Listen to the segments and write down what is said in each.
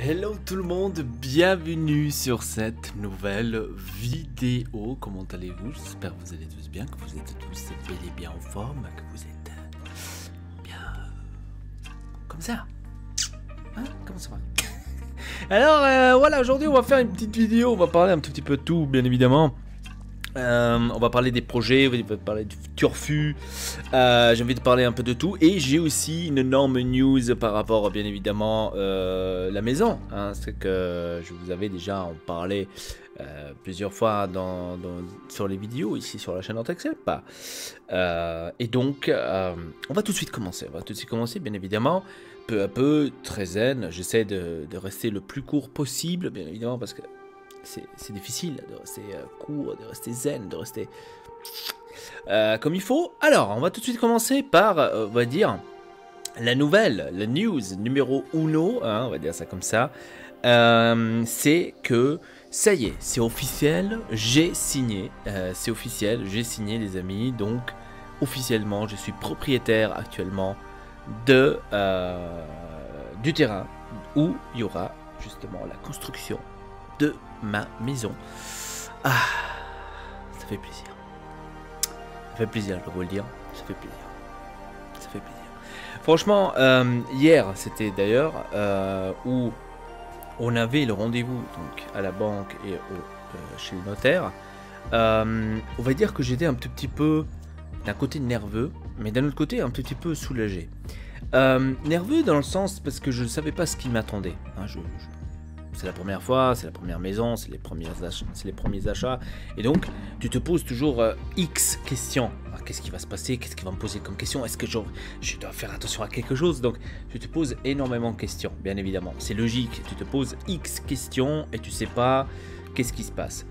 Hello tout le monde, bienvenue sur cette nouvelle vidéo. Comment allez-vous? J'espère que vous allez tous bien, que vous êtes tous bel et bien en forme, que vous êtes bien comme ça. Hein? Comment ça va? Alors voilà, aujourd'hui on va faire une petite vidéo, on va parler un tout petit peu de tout, bien évidemment. On va parler des projets, on va parler du Turfu, j'ai envie de parler un peu de tout. Et j'ai aussi une énorme news par rapport, bien évidemment, la maison, hein. C'est que je vous avais déjà en parlé plusieurs fois sur les vidéos, ici sur la chaîne Antexel. Et donc, on va tout de suite commencer. Bien évidemment, peu à peu, très zen. J'essaie de rester le plus court possible, bien évidemment, parce que c'est difficile de rester court, de rester zen, de rester comme il faut. Alors, on va tout de suite commencer par, on va dire, la news numéro 1, hein, on va dire ça comme ça. C'est que, ça y est, c'est officiel, j'ai signé. C'est officiel, j'ai signé les amis. Donc, officiellement, je suis propriétaire actuellement du terrain où il y aura justement la construction de ma maison. Ah, ça fait plaisir. Ça fait plaisir, je peux vous le dire. Ça fait plaisir. Ça fait plaisir. Franchement, hier, c'était d'ailleurs où on avait le rendez-vous donc à la banque et chez le notaire. On va dire que j'étais un tout petit peu d'un côté nerveux, mais d'un autre côté un tout petit peu soulagé. Nerveux dans le sens parce que je ne savais pas ce qui m'attendait. Hein, c'est la première fois, c'est la première maison, c'est les premiers achats. Et donc, tu te poses toujours X questions. Qu'est-ce qui va se passer? Qu'est-ce qu'il va me poser comme question? Est-ce que je dois faire attention à quelque chose? Donc, tu te poses énormément de questions, bien évidemment. C'est logique, tu te poses X questions et tu sais pas qu'est-ce qui se passe.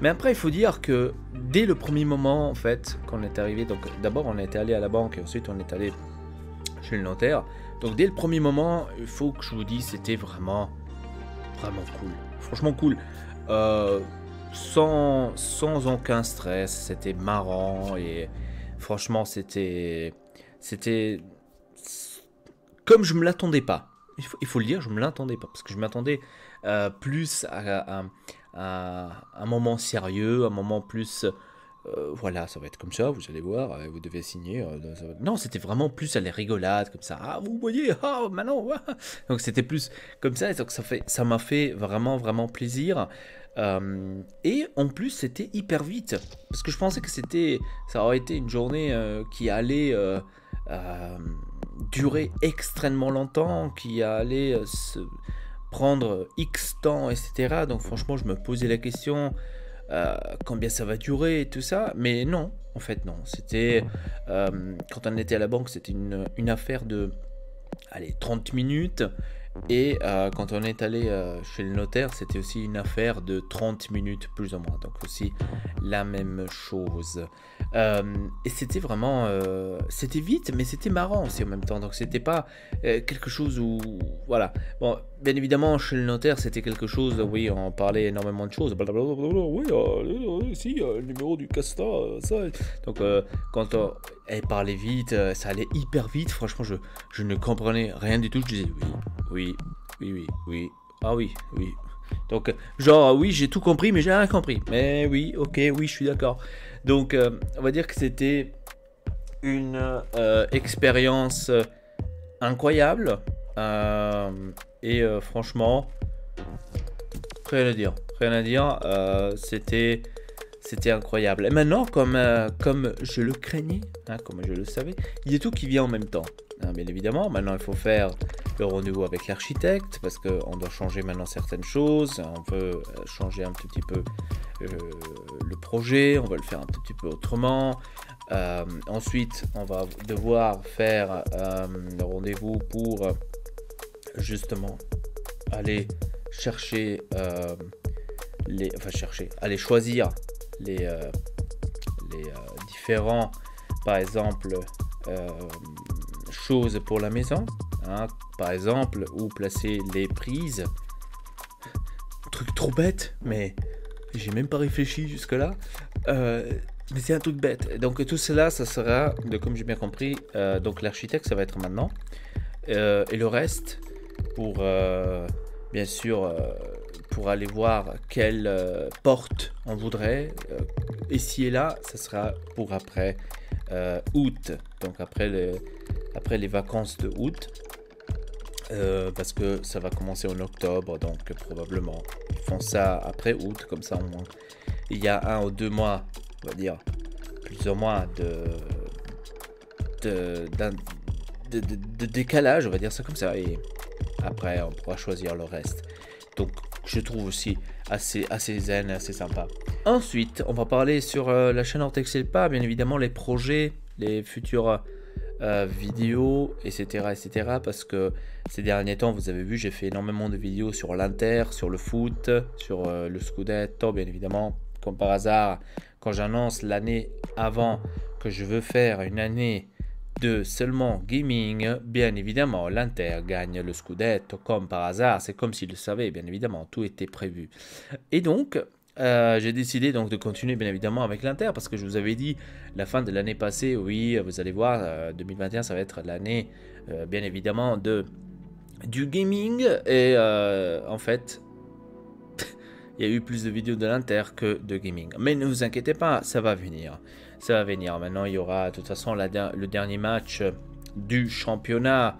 Mais après, il faut dire que dès le premier moment, en fait, quand on est arrivé, donc d'abord on était allé à la banque et ensuite on est allé chez le notaire. Donc, dès le premier moment, il faut que je vous dise, c'était vraiment cool, franchement cool, sans aucun stress, c'était marrant et franchement c'était comme je me l'attendais pas, il faut le dire, je me l'attendais pas parce que je m'attendais plus à un moment sérieux, un moment plus voilà, ça va être comme ça, vous allez voir, vous devez signer. Non, c'était vraiment plus à les rigolades, comme ça. Ah, vous voyez, ah, maintenant, ah. Donc c'était plus comme ça, et donc ça m'a fait vraiment plaisir. Et en plus, c'était hyper vite, parce que je pensais que ça aurait été une journée qui allait durer extrêmement longtemps, qui allait se prendre X temps, etc. Donc franchement, je me posais la question. Combien ça va durer et tout ça, mais non, en fait non, c'était quand on était à la banque, c'était une affaire de 30 minutes, et quand on est allé chez le notaire, c'était aussi une affaire de 30 minutes plus ou moins, donc aussi la même chose. Et c'était vraiment c'était vite, mais c'était marrant aussi en même temps, donc c'était pas quelque chose où voilà. Bon, bien évidemment chez le notaire c'était quelque chose, oui, on parlait énormément de choses, oui, si le numéro du casta, ça, donc quand elle parlait vite, ça allait hyper vite, franchement je ne comprenais rien du tout, je disais oui, ah oui. Donc, genre, oui, j'ai tout compris, mais j'ai rien compris. Mais oui, ok, oui, je suis d'accord. Donc, on va dire que c'était une expérience incroyable. Et franchement, rien à dire. C'était incroyable. Et maintenant, comme je le craignais, hein, comme je le savais, il y a tout qui vient en même temps. Hein, bien évidemment, maintenant il faut faire le rendez-vous avec l'architecte parce qu'on doit changer maintenant certaines choses. On veut changer un tout petit peu le projet, on va le faire un tout petit peu autrement. Ensuite, on va devoir faire le rendez-vous pour justement aller chercher aller choisir les différents, par exemple, choses pour la maison, hein, par exemple, où placer les prises. Un truc trop bête, mais j'ai même pas réfléchi jusque là. Mais c'est un truc bête. Donc tout cela, ça sera, comme j'ai bien compris, donc l'architecte, ça va être maintenant. Et le reste, pour bien sûr, pour aller voir quelle porte on voudrait. Ici et là, ça sera pour après août, donc après les vacances de août. Parce que ça va commencer en octobre, donc probablement ils font ça après août, comme ça au moins il y a 1 ou 2 mois, on va dire, plusieurs mois de décalage, on va dire ça comme ça, et après on pourra choisir le reste. Donc je trouve aussi assez zen, assez sympa. Ensuite, on va parler sur la chaîne Ortexelpa, bien évidemment les projets, les futurs vidéos, etc., parce que ces derniers temps, vous avez vu, j'ai fait énormément de vidéos sur l'Inter, sur le foot, sur le Scudetto, bien évidemment. Comme par hasard, quand j'annonce l'année avant que je veux faire une année de seulement gaming, bien évidemment, l'Inter gagne le Scudetto, comme par hasard. C'est comme s'il le savait, bien évidemment, tout était prévu. Et donc, j'ai décidé donc de continuer bien évidemment avec l'Inter parce que je vous avais dit la fin de l'année passée, oui, vous allez voir, 2021 ça va être l'année bien évidemment du gaming et en fait il y a eu plus de vidéos de l'Inter que de gaming. Mais ne vous inquiétez pas, ça va venir. Ça va venir. Maintenant, il y aura de toute façon le dernier match du championnat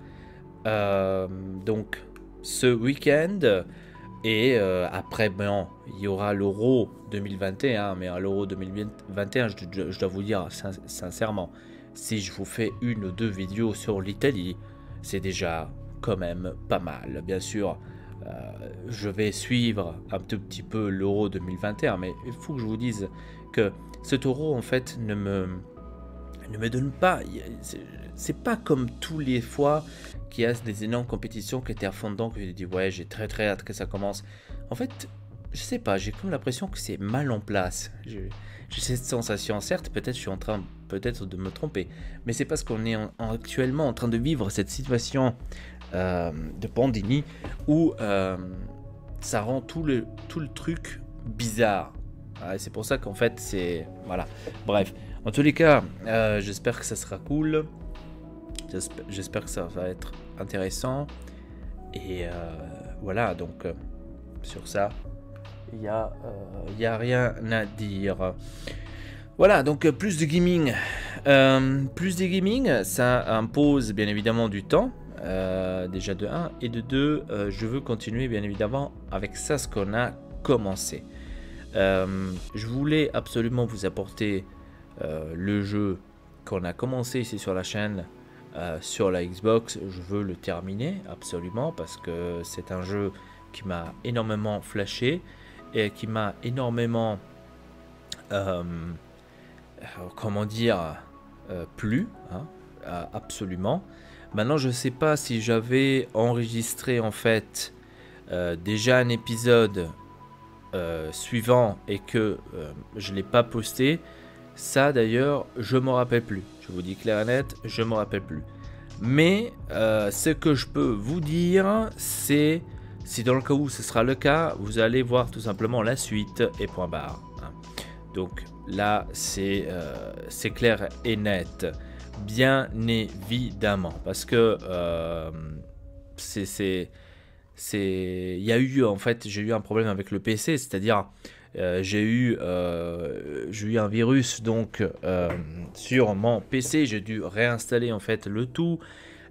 donc ce week-end. Et après, bon, il y aura l'Euro 2021, mais à l'Euro 2021, je dois vous dire sincèrement, si je vous fais 1 ou 2 vidéos sur l'Italie, c'est déjà quand même pas mal. Bien sûr, je vais suivre un tout petit peu l'Euro 2021, mais il faut que je vous dise que cet Euro, en fait, ne me donne pas... C'est pas comme tous les fois qu'il y a des énormes compétitions qui étaient à fond dedans, que je dis ouais, j'ai très hâte que ça commence. En fait, je sais pas, j'ai comme l'impression que c'est mal en place. J'ai cette sensation, certes, peut-être je suis en train de me tromper, mais c'est parce qu'on est actuellement en train de vivre cette situation de pandémie où ça rend tout le truc bizarre. Ouais, c'est pour ça qu'en fait c'est... Voilà, bref. En tous les cas, j'espère que ça sera cool. J'espère que ça va être intéressant. Et voilà, donc sur ça, il y a rien à dire. Voilà, donc plus de gaming. Plus de gaming, ça impose bien évidemment du temps. Déjà de 1. Et de 2, je veux continuer bien évidemment avec ça, ce qu'on a commencé. Je voulais absolument vous apporter le jeu qu'on a commencé ici sur la chaîne. Sur la Xbox, je veux le terminer absolument parce que c'est un jeu qui m'a énormément flashé et qui m'a énormément comment dire plu, hein, absolument. Maintenant, je sais pas si j'avais enregistré en fait déjà un épisode suivant et que je l'ai pas posté. Ça d'ailleurs, je m'en rappelle plus. Je vous dis clair et net, je m'en rappelle plus. Mais ce que je peux vous dire, c'est si dans le cas où ce sera le cas, vous allez voir tout simplement la suite et point barre. Hein. Donc là, c'est clair et net, bien évidemment, parce que il y a eu en fait, j'ai eu un problème avec le PC, c'est-à-dire j'ai eu un virus donc sur mon PC, j'ai dû réinstaller en fait le tout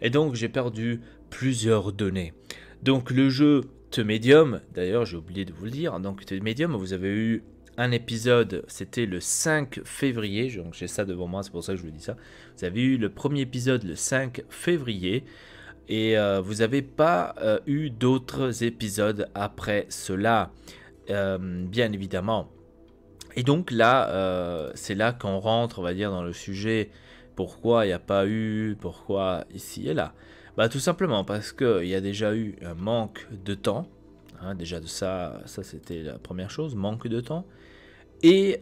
et donc j'ai perdu plusieurs données. Donc le jeu The Medium, d'ailleurs j'ai oublié de vous le dire, donc The Medium, vous avez eu un épisode, c'était le 5 février, donc j'ai ça devant moi, c'est pour ça que je vous dis ça. Vous avez eu le premier épisode le 5 février et vous n'avez pas eu d'autres épisodes après cela. Bien évidemment. Et donc là, c'est là qu'on rentre, on va dire, dans le sujet. Pourquoi il n'y a pas eu, pourquoi ici et là. Bah tout simplement parce qu'il y a déjà eu un manque de temps. Hein, déjà de ça c'était la première chose, manque de temps. Et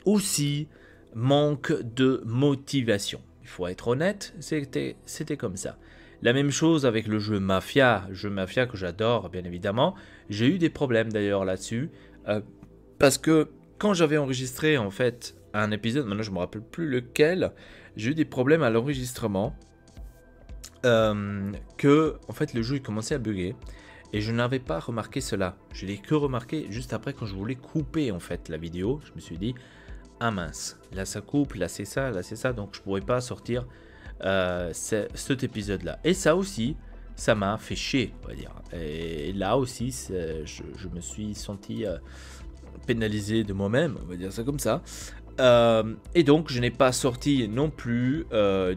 aussi manque de motivation. Il faut être honnête, c'était comme ça. La même chose avec le jeu Mafia que j'adore bien évidemment. J'ai eu des problèmes d'ailleurs là-dessus parce que quand j'avais enregistré en fait un épisode, maintenant je me rappelle plus lequel, j'ai eu des problèmes à l'enregistrement que en fait le jeu commençait à bugger et je n'avais pas remarqué cela. Je l'ai que remarqué juste après quand je voulais couper en fait la vidéo. Je me suis dit, ah mince, là ça coupe, là c'est ça, donc je pourrais pas sortir cet épisode-là. Et ça aussi, ça m'a fait chier, on va dire. Et là aussi, je me suis senti pénalisé de moi-même, on va dire ça comme ça. Et donc, je n'ai pas sorti non plus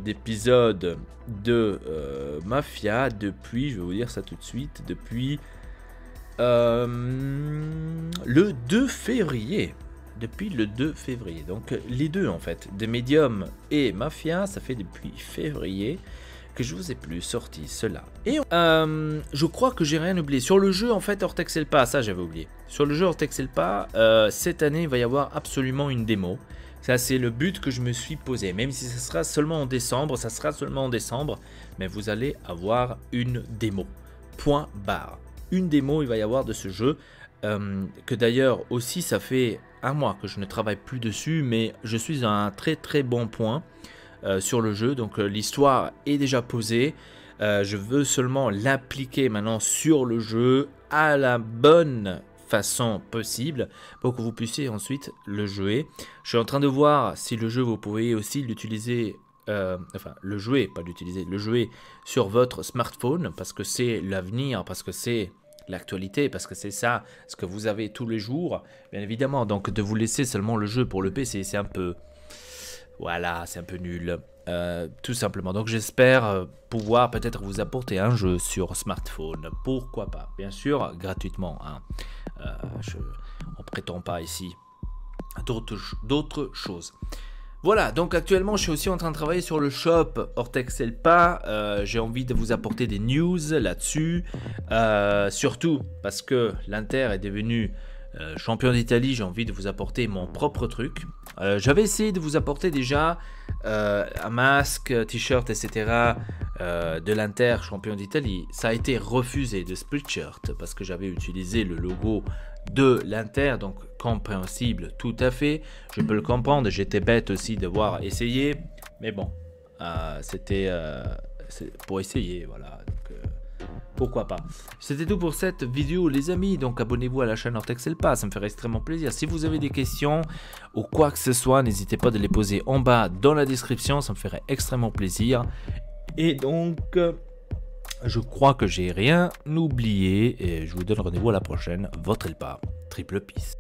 d'épisode de Mafia depuis, je vais vous dire ça tout de suite, depuis le 2 février. Depuis le 2 février. Donc, les deux en fait, de Medium et Mafia, ça fait depuis février que je vous ai plus sorti cela. Et je crois que j'ai rien oublié. Sur le jeu, en fait, Ortex Elpa, ça j'avais oublié. Sur le jeu Ortex Elpa, cette année, il va y avoir absolument une démo. Ça, c'est le but que je me suis posé. Même si ça sera seulement en décembre, ça sera seulement en décembre. Mais vous allez avoir une démo. Point barre. Une démo, il va y avoir de ce jeu. Que d'ailleurs, aussi, ça fait un mois que je ne travaille plus dessus. Mais je suis à un très très bon point. Sur le jeu, donc l'histoire est déjà posée, je veux seulement l'appliquer maintenant sur le jeu à la bonne façon possible pour que vous puissiez ensuite le jouer. Je suis en train de voir si le jeu vous pouvez aussi l'utiliser, enfin le jouer, pas l'utiliser, le jouer sur votre smartphone parce que c'est l'avenir, parce que c'est l'actualité, parce que c'est ça ce que vous avez tous les jours, bien évidemment. Donc de vous laisser seulement le jeu pour le PC, c'est un peu... Voilà, c'est un peu nul, tout simplement. Donc j'espère pouvoir peut-être vous apporter un jeu sur smartphone. Pourquoi pas? Bien sûr, gratuitement. Hein. On ne prétend pas ici d'autres choses. Voilà, donc actuellement je suis aussi en train de travailler sur le shop Ortex Elpa. J'ai envie de vous apporter des news là-dessus. Surtout parce que l'Inter est devenu... champion d'Italie, j'ai envie de vous apporter mon propre truc. J'avais essayé de vous apporter déjà un masque, t-shirt, etc. De l'Inter champion d'Italie. Ça a été refusé de Spreadshirt parce que j'avais utilisé le logo de l'Inter, donc compréhensible tout à fait. Je peux le comprendre, j'étais bête aussi de voir essayer, mais bon, c'était pour essayer, voilà. Donc, pourquoi pas. C'était tout pour cette vidéo les amis, donc abonnez-vous à la chaîne Ortex Elpa, ça me ferait extrêmement plaisir. Si vous avez des questions ou quoi que ce soit, n'hésitez pas de les poser en bas dans la description, ça me ferait extrêmement plaisir. Et donc, je crois que j'ai rien oublié et je vous donne rendez-vous à la prochaine. Votre Elpa, triple peace.